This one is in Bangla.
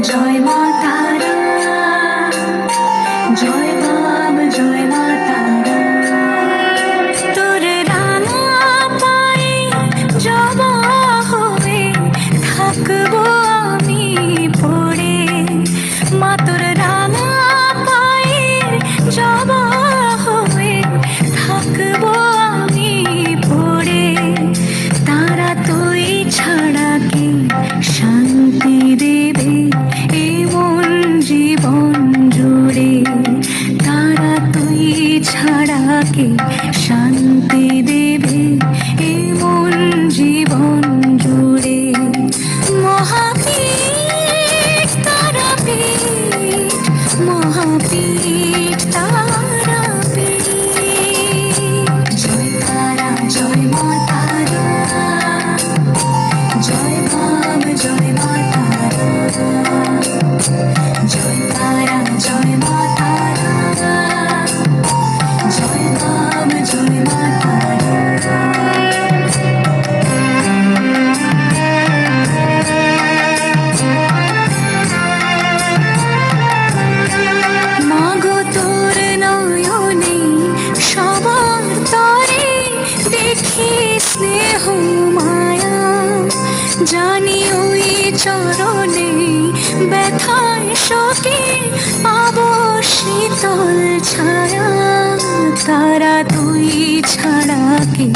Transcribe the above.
জয় মা তারা, জয় বাম জয় মা তারা। তোর রাঙা পায়ে জবা হয়ে থাকবো আমি পড়ে, মা তোর রাঙা পায়ে জবা হয়ে থাকবো আমি পড়ে। তারা তুই ছাড়া কি শান্তি দেবে এমন জীবন জুড়ে, তারা তুই ছাড়া কি শান্তি দেবে এমন জীবন জুড়ে। মহাপীঠ তারাপীঠ, মহাপীঠ তারাপীঠ। জয় তারা জয় মা তারা, জয় বাম জয় মা তারা, জয় তারা জয় মা তারা, জয় বাম জয় মা তারা। মাগো তোর নয়নে সবার তরে দেখি স্নেহ মায়া, জানি ওই চরণে ব্যথায় শোকে পাবো শীতল ছায়া। তারা তুই ছাড়া কে